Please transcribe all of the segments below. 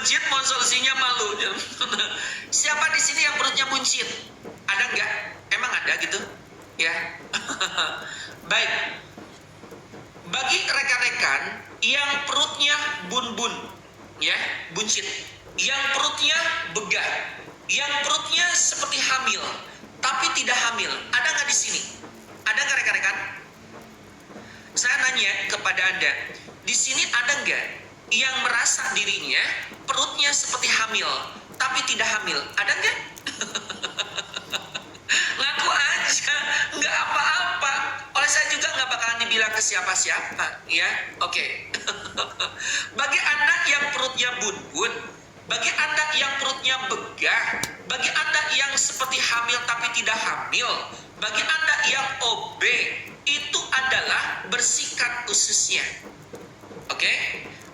buncit, mau solusinya malu. Siapa di sini yang perutnya buncit? Ada nggak? Emang ada gitu? Ya. Baik. Bagi rekan-rekan yang perutnya bun-bun, ya, buncit, yang perutnya begah, yang perutnya seperti hamil, tapi tidak hamil, ada nggak di sini? Ada nggak rekan-rekan? Saya nanya kepada Anda, di sini ada nggak yang merasa dirinya perutnya seperti hamil, tapi tidak hamil? Ada nggak? Ngaku aja, nggak apa-apa. Oleh saya juga nggak bakalan dibilang ke siapa-siapa, ya. Oke. Bagi Anda yang perutnya bun-bun, bagi Anda yang perutnya begah, bagi Anda yang seperti hamil tapi tidak hamil, bagi Anda yang OB, itu adalah bersihkan ususnya. Oke?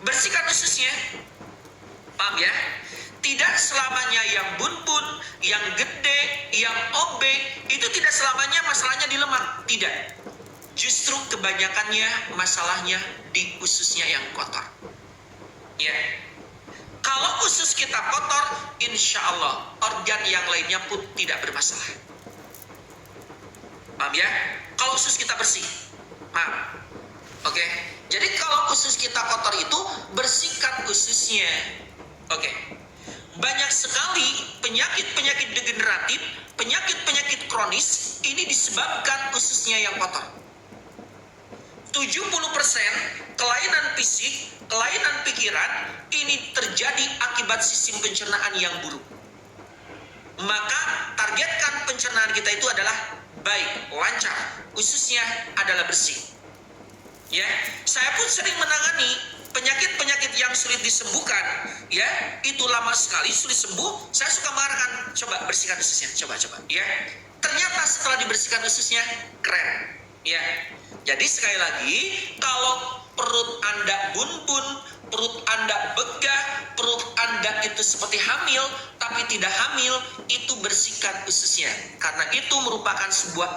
Bersihkan ususnya. Paham ya? Tidak selamanya yang bun-bun, yang gede, yang OB, itu tidak selamanya masalahnya di lemak. Tidak. Justru kebanyakannya masalahnya di ususnya yang kotor. Ya. Kalau usus kita kotor, insya Allah organ yang lainnya pun tidak bermasalah. Paham ya? Kalau usus kita bersih. Paham? Oke. Jadi kalau usus kita kotor itu, bersihkan ususnya. Oke. Banyak sekali penyakit-penyakit degeneratif, penyakit-penyakit kronis, ini disebabkan ususnya yang kotor. 70% kelainan fisik, kelainan pikiran, ini terjadi akibat sistem pencernaan yang buruk. Maka targetkan pencernaan kita itu adalah baik, lancar, ususnya adalah bersih. Ya, saya pun sering menangani penyakit-penyakit yang sulit disembuhkan, ya, itu lama sekali sulit sembuh. Saya suka mengatakan, coba bersihkan ususnya, coba, ya. Ternyata setelah dibersihkan ususnya, keren, ya. Jadi sekali lagi, kalau perut Anda bun-bun, perut Anda begah, perut Anda itu seperti hamil, tapi tidak hamil, itu bersihkan ususnya. Karena itu merupakan sebuah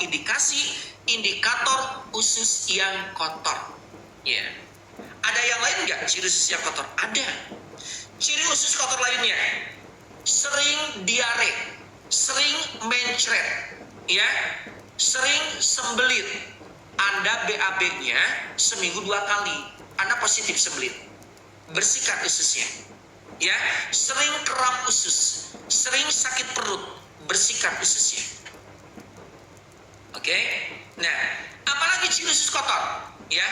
indikator usus yang kotor. Ya. Ada yang lain nggak ciri usus yang kotor? Ada. Ciri usus kotor lainnya, sering diare, sering mencret, ya, sering sembelit. Anda BAB-nya seminggu 2 kali, Anda positif sembelit. Bersihkan ususnya. Ya, sering kram usus, sering sakit perut, bersihkan ususnya. Oke. Nah, apalagi ciri usus kotor? Ya,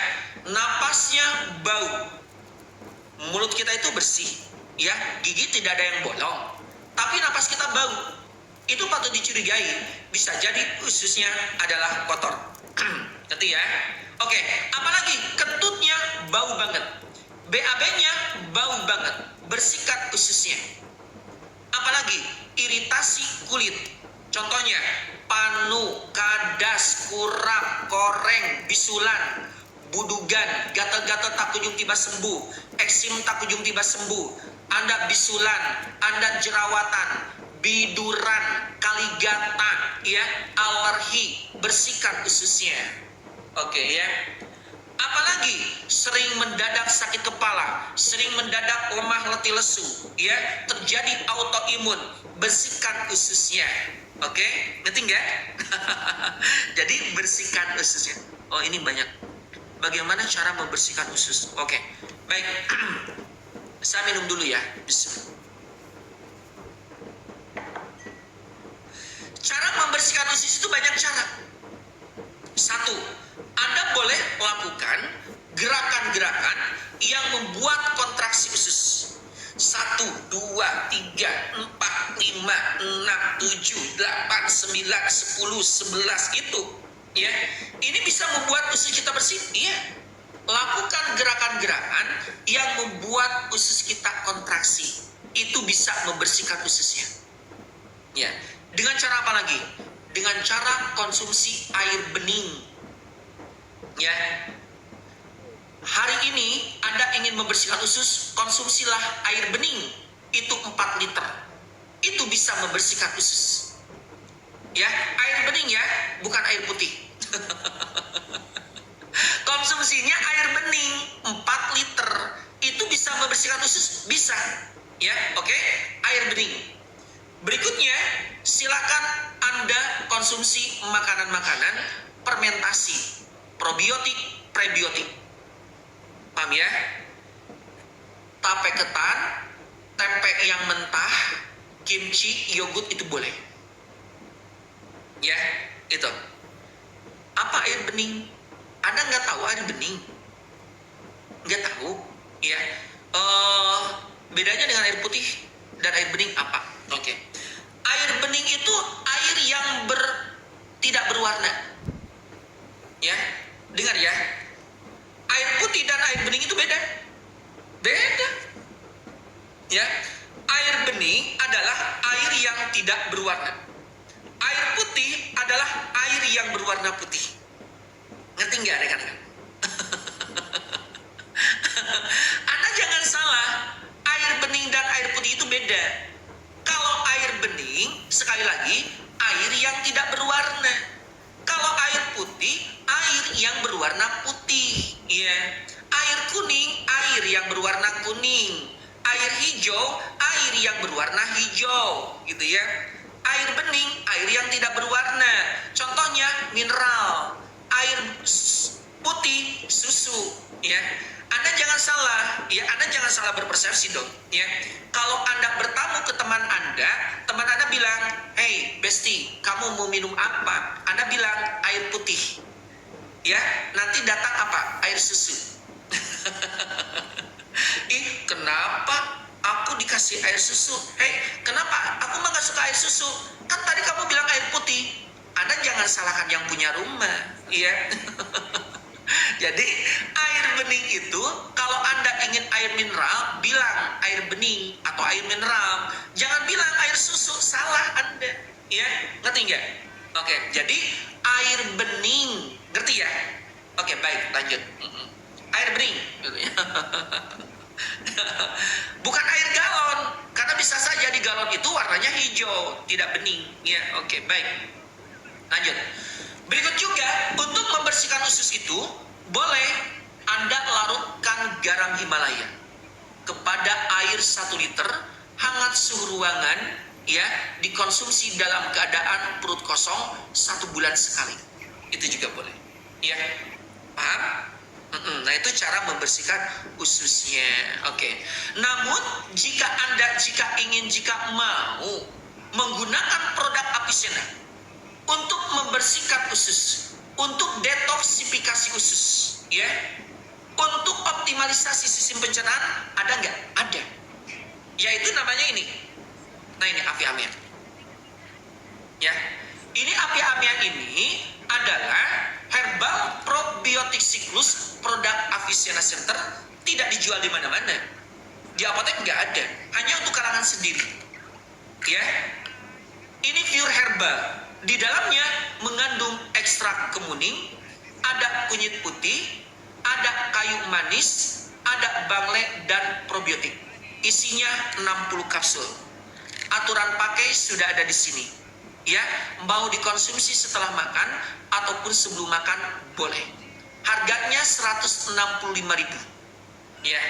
napasnya bau. Mulut kita itu bersih, ya, gigi tidak ada yang bolong, tapi napas kita bau. Itu patut dicurigai, bisa jadi ususnya adalah kotor. Ngerti ya? Oke, apalagi kentutnya bau banget, BAB-nya bau banget, bersihkan ususnya. Apalagi iritasi kulit, contohnya panu, kadas, kurak, koreng, bisulan, budugan, gatal-gatal tak kunjung tiba sembuh, eksim tak kunjung tiba sembuh, Anda bisulan, Anda jerawatan, biduran, kaligata, ya, alergi, bersihkan ususnya. Oke, ya. Apalagi sering mendadak sakit kepala, sering mendadak lemah letih lesu, ya, terjadi autoimun, bersihkan ususnya. Oke, ngerti nggak? Jadi bersihkan ususnya. Oh, ini banyak. Bagaimana cara membersihkan usus? Oke, baik. Saya minum dulu ya. Bismillah. Cara membersihkan usus itu banyak cara. 1, Anda boleh melakukan gerakan-gerakan yang membuat kontraksi usus. 1, 2, 3, 4, 5, 6, 7, 8, 9, 10, 11 itu. Ya, ini bisa membuat usus kita bersih. Iya. Lakukan gerakan-gerakan yang membuat usus kita kontraksi. Itu bisa membersihkan ususnya. Ya. Dengan cara apa lagi? Dengan cara konsumsi air bening. Ya. Hari ini Anda ingin membersihkan usus, konsumsilah air bening. Itu 4 liter. Itu bisa membersihkan usus. Ya, air bening ya, bukan air putih. Konsumsinya air bening 4 liter. Itu bisa membersihkan usus? Bisa. Ya, oke. Air bening. Berikutnya, silakan Anda konsumsi makanan-makanan fermentasi, probiotik, prebiotik. Paham ya? Tape ketan, tempe yang mentah, kimchi, yogurt itu boleh. Ya, itu. Apa air bening? Anda nggak tahu air bening? Nggak tahu? Ya. Bedanya dengan air putih dan air bening apa? Oke. Air bening itu air yang tidak berwarna. Ya, dengar ya. Air putih dan air bening itu beda. Beda. Ya. Air bening adalah air yang tidak berwarna. Air putih adalah air yang berwarna putih. Ngerti nggak rekan-rekan? Anda jangan salah. Air bening dan air putih itu beda. Kalau air bening, sekali lagi, air yang tidak berwarna. Kalau air putih, air yang berwarna putih. Ya. Air kuning, air yang berwarna kuning. Air hijau, air yang berwarna hijau. Gitu ya. Air bening, air yang tidak berwarna. Contohnya mineral. Air putih, susu. Ya. Anda jangan salah, ya Anda jangan salah berpersepsi dong, ya. Kalau Anda bertamu ke teman Anda bilang, hey Besti, kamu mau minum apa? Anda bilang air putih, ya. Nanti datang apa? Air susu. Ih, kenapa aku dikasih air susu? Hey, kenapa? Aku mah gak suka air susu. Kan tadi kamu bilang air putih. Anda jangan salahkan yang punya rumah, ya. Jadi air bening itu kalau Anda ingin air mineral, bilang air bening atau air mineral. Jangan bilang air susu, salah Anda. Ya, ngerti nggak? Oke, jadi air bening, ngerti ya? Oke, baik, lanjut. Air bening, bukan air galon, karena bisa saja di galon itu warnanya hijau, tidak bening. Ya, oke, baik. Lanjut. Berikut juga, untuk membersihkan usus itu, boleh Anda larutkan garam Himalaya kepada air 1 liter, hangat suhu ruangan, ya, dikonsumsi dalam keadaan perut kosong 1 bulan sekali. Itu juga boleh. Ya, paham? Nah, itu cara membersihkan ususnya. Oke. Namun, jika mau menggunakan produk Avicenna untuk membersihkan usus, untuk detoksifikasi usus, ya, untuk optimalisasi sistem pencernaan, ada nggak? Ada. Yaitu namanya ini. Nah, ini api amian. Ya, ini api amian ini adalah herbal probiotik siklus produk Avicenna Center, tidak dijual di mana-mana. Di apotek nggak ada, hanya untuk kalangan sendiri. Ya, ini pure herbal. Di dalamnya mengandung ekstrak kemuning, ada kunyit putih, ada kayu manis, ada bangle dan probiotik. Isinya 60 kapsul. Aturan pakai sudah ada di sini. Ya, mau dikonsumsi setelah makan ataupun sebelum makan boleh. Harganya 165.000. Ya.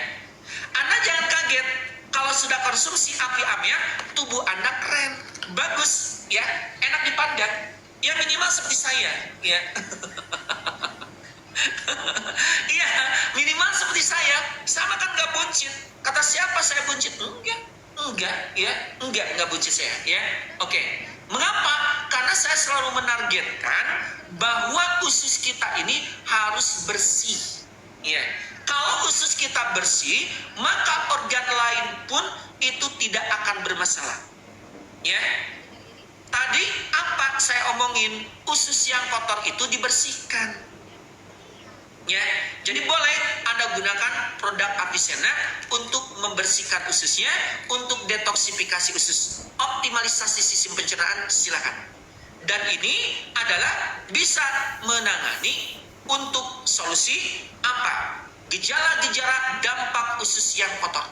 Anda jangan kaget kalau sudah konsumsi api amian, tubuh Anda keren, bagus, ya, enak dipandang. Ya minimal seperti saya, ya. Iya, minimal seperti saya. Sama kan nggak buncit. Kata siapa saya buncit? Enggak buncit saya, ya. Oke. Mengapa? Karena saya selalu menargetkan bahwa usus kita ini harus bersih. Ya. Kalau usus kita bersih, maka organ lain pun itu tidak akan bermasalah. Ya. Tadi apa saya omongin? Usus yang kotor itu dibersihkan. Ya. Jadi boleh Anda gunakan produk Avicenna untuk membersihkan ususnya, untuk detoksifikasi usus, optimalisasi sistem pencernaan, silakan. Dan ini adalah bisa menangani untuk solusi apa? Gejala-gejala dampak usus yang kotor.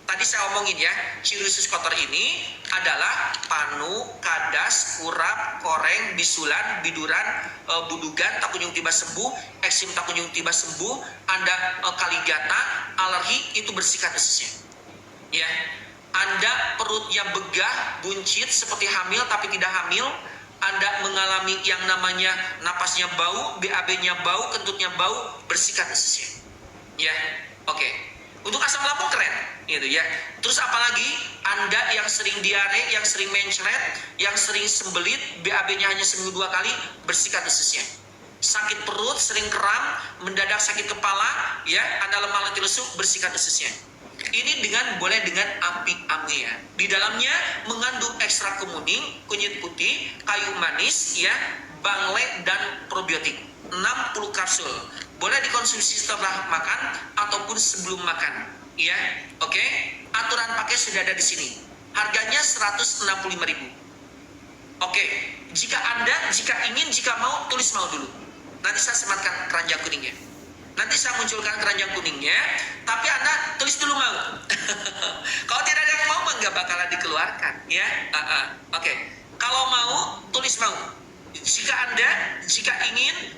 Tadi saya omongin ya, ciri usus kotor ini adalah panu, kadas, kurap, koreng, bisulan, biduran, budugan, tak kunjung tiba sembuh, eksim tak kunjung tiba sembuh, Anda kaligata, alergi, itu bersihkan ususnya. Ya, Anda perutnya begah, buncit seperti hamil tapi tidak hamil, Anda mengalami yang namanya napasnya bau, BAB-nya bau, kentutnya bau, bersihkan ususnya. Ya, oke. Untuk asam lambung keren, gitu ya. Terus apalagi Anda yang sering diare, yang sering mencret, yang sering sembelit, BAB-nya hanya seminggu 2 kali, bersihkan ususnya. Sakit perut, sering kram, mendadak sakit kepala, ya, Anda lemah letih lesu, bersihkan ususnya. Ini boleh dengan api amnia. Di dalamnya mengandung ekstrak kemuning, kunyit putih, kayu manis, ya, bangle dan probiotik. 60 kapsul. Boleh dikonsumsi setelah makan ataupun sebelum makan, ya. Oke. Aturan pakai sudah ada di sini. Harganya 165.000. Oke. Jika ingin, jika mau, tulis mau dulu. Nanti saya sematkan keranjang kuningnya. Nanti saya munculkan keranjang kuningnya, tapi Anda tulis dulu mau. Kalau tidak ada yang mau, nggak bakalan dikeluarkan, ya. Oke. Kalau mau, tulis mau. Jika ingin,